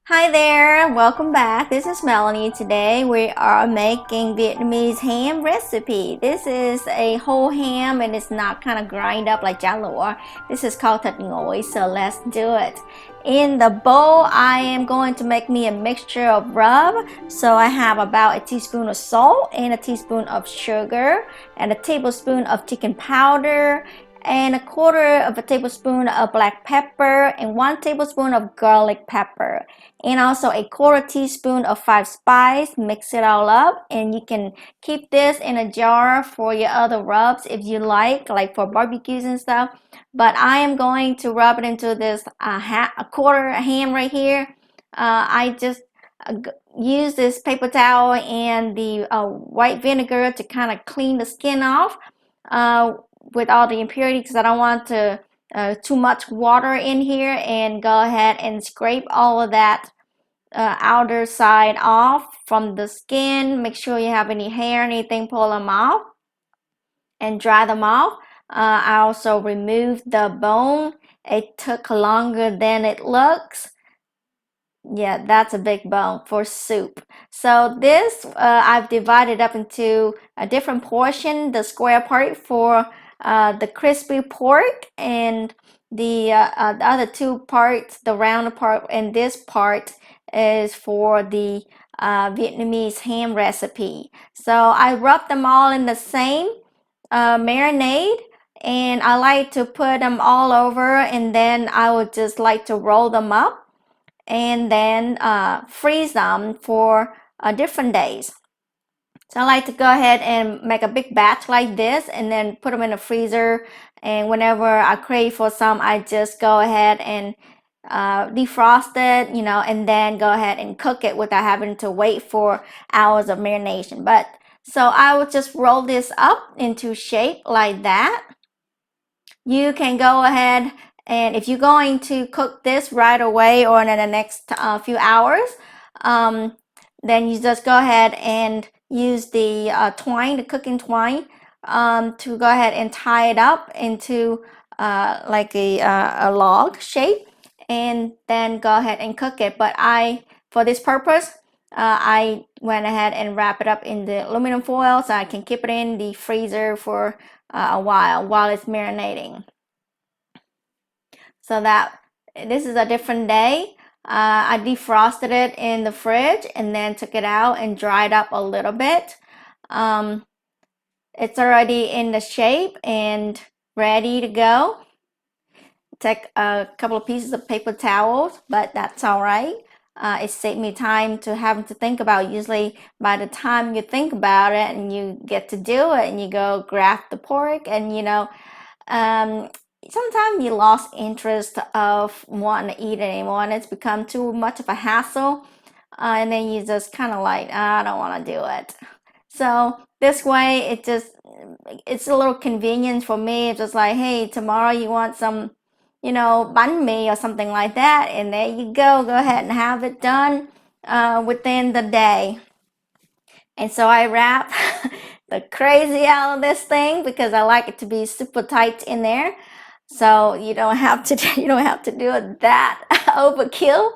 Hi there, welcome back. This is Melanie. Today we are making Vietnamese ham recipe. This is a whole ham and it's not kind of grind up like chả lụa. This is called thịt nguội, so let's do it. In the bowl, I am going to make me a mixture of rub. So I have about a teaspoon of salt and a teaspoon of sugar and a tablespoon of chicken powder and a quarter of a tablespoon of black pepper and 1 tablespoon of garlic pepper and also a quarter teaspoon of 5 spice. Mix it all up and you can keep this in a jar for your other rubs if you like for barbecues and stuff, but I am going to rub it into this a quarter ham right here. I just use this paper towel and the white vinegar to kind of clean the skin off with all the impurities because I don't want too much water in here, and go ahead and scrape all of that outer side off from the skin. Make sure you have any hair, anything, pull them off and dry them off. I also removed the bone. It took longer than it looks. Yeah, that's a big bone for soup. So this I've divided up into a different portion. The square part for the crispy pork, and the other two parts, the round part, and this part is for the Vietnamese ham recipe. So I rub them all in the same marinade, and I like to put them all over, and then I would just like to roll them up and then freeze them for different days. So I like to go ahead and make a big batch like this and then put them in the freezer, and whenever I crave for some, I just go ahead and defrost it, and then go ahead and cook it without having to wait for hours of marination. But so I would just roll this up into shape like that. You can go ahead, and if you're going to cook this right away or in the next few hours, then you just go ahead and use the twine, the cooking twine, to go ahead and tie it up into like a log shape, and then go ahead and cook it. But for this purpose, I went ahead and wrap it up in the aluminum foil so I can keep it in the freezer for a while it's marinating. So that this is a different day. I defrosted it in the fridge and then took it out and dried up a little bit. It's already in the shape and ready to go. Take a couple of pieces of paper towels, but that's all right. It saved me time to having to think about. Usually by the time you think about it and you get to do it and you go grab the pork, and sometimes you lost interest of wanting to eat it anymore, and it's become too much of a hassle, and then you just kind of like, I don't want to do it. So this way it's a little convenient for me. It's just like, hey, tomorrow you want some banh mi or something like that, and there you go ahead and have it done within the day. And so I wrap the crazy out of this thing because I like it to be super tight in there, so you don't have to do it that overkill.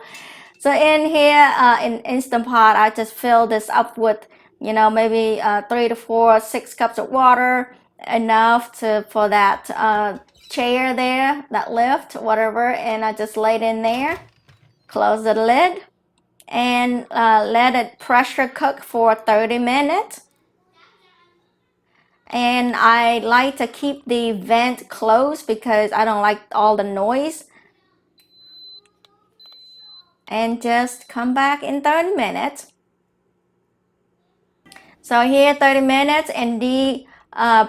So in here, in Instant Pot, I just fill this up with maybe 3 to 4 6 cups of water, enough for that chair there, that lift, whatever, and I just lay it in there, close the lid, and let it pressure cook for 30 minutes. And I like to keep the vent closed because I don't like all the noise. And just come back in 30 minutes. So here 30 minutes and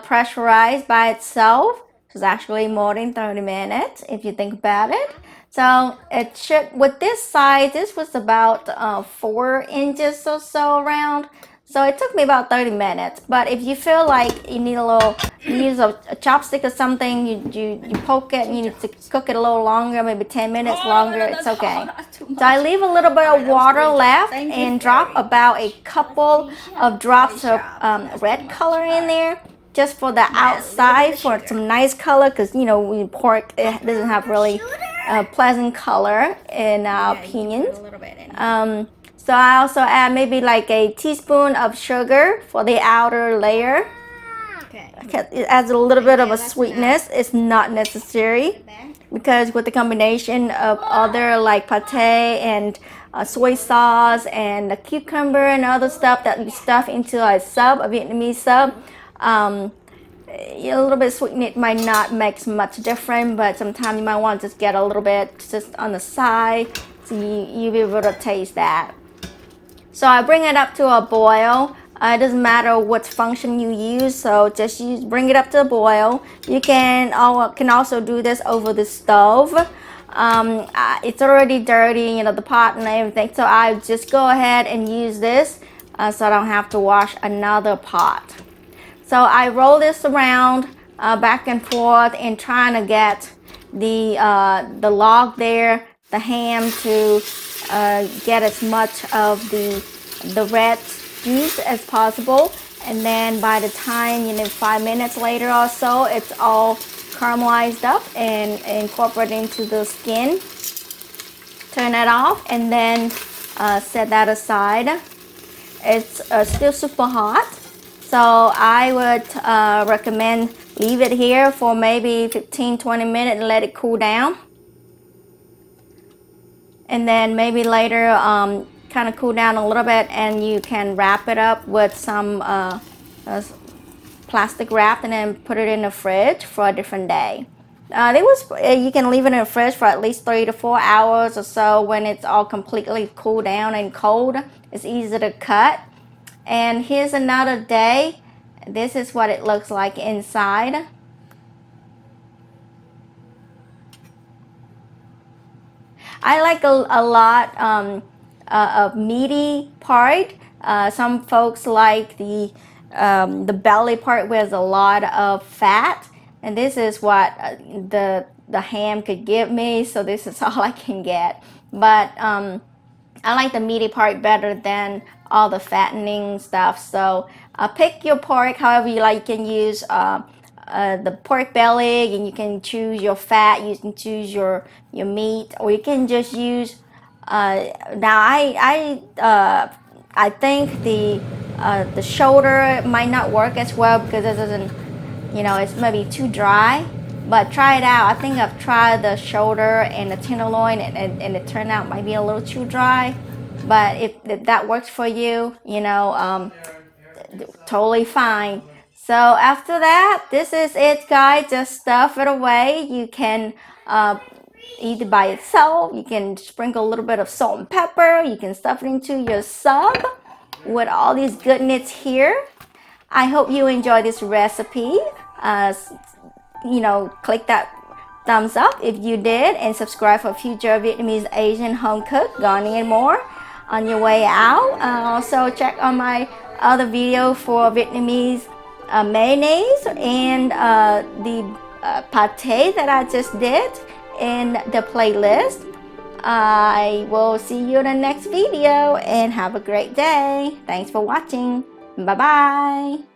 pressurized by itself. It's actually more than 30 minutes if you think about it. So it should, with this size, this was about 4 inches or so around. So it took me about 30 minutes. But if you feel like you need you use a chopstick or something, you poke it and you need to cook it a little longer, maybe 10 minutes longer, it's okay. So I leave a little bit of water left and drop about a couple of drops of red color in there, just for the outside, for some nice color, because pork, it doesn't have really pleasant color in our opinion. So I also add maybe like a teaspoon of sugar for the outer layer. It adds a little bit of a sweetness. It's not necessary because with the combination of other like pate and soy sauce and the cucumber and other stuff that we stuff into a sub, a Vietnamese sub, a little bit sweetness might not make much difference, but sometimes you might want to just get a little bit just on the side so you'll be able to taste that. So I bring it up to a boil. It doesn't matter what function you use, so just bring it up to a boil. You can also do this over the stove. It's already dirty, you know, the pot and everything, so I just go ahead and use this so I don't have to wash another pot. So I roll this around back and forth and trying to get the log there, the ham, to get as much of the red juice as possible. And then by the time, you know, 5 minutes later or so, it's all caramelized up and incorporated into the skin. Turn it off and then set that aside. It's still super hot, so I would recommend leave it here for maybe 15-20 minutes and let it cool down. And then maybe later kind of cool down a little bit and you can wrap it up with some plastic wrap and then put it in the fridge for a different day. You can leave it in the fridge for at least 3 to 4 hours or so. When it's all completely cooled down and cold, it's easy to cut. And here's another day. This is what it looks like inside. I like a lot of meaty part. Some folks like the belly part where there's a lot of fat, and this is what the ham could give me, so this is all I can get. But I like the meaty part better than all the fattening stuff. So pick your pork however you like. You can use the pork belly, and you can choose your fat. You can choose your meat, or you can just use. Now I think the shoulder might not work as well because it doesn't, you know, it's maybe too dry. But try it out. I think I've tried the shoulder and the tenderloin, and it turned out might be a little too dry. But if that works for you, you know, totally fine. So after that, this is it, guys. Just stuff it away. You can eat it by itself. You can sprinkle a little bit of salt and pepper. You can stuff it into your sub with all these goodness here. I hope you enjoy this recipe. You know, click that thumbs up if you did, and subscribe for future Vietnamese, Asian, home cook, gardening, and more on your way out. Also check on my other video for Vietnamese mayonnaise and the pate that I just did in the playlist. I will see you in the next video and have a great day. Thanks for watching. Bye bye.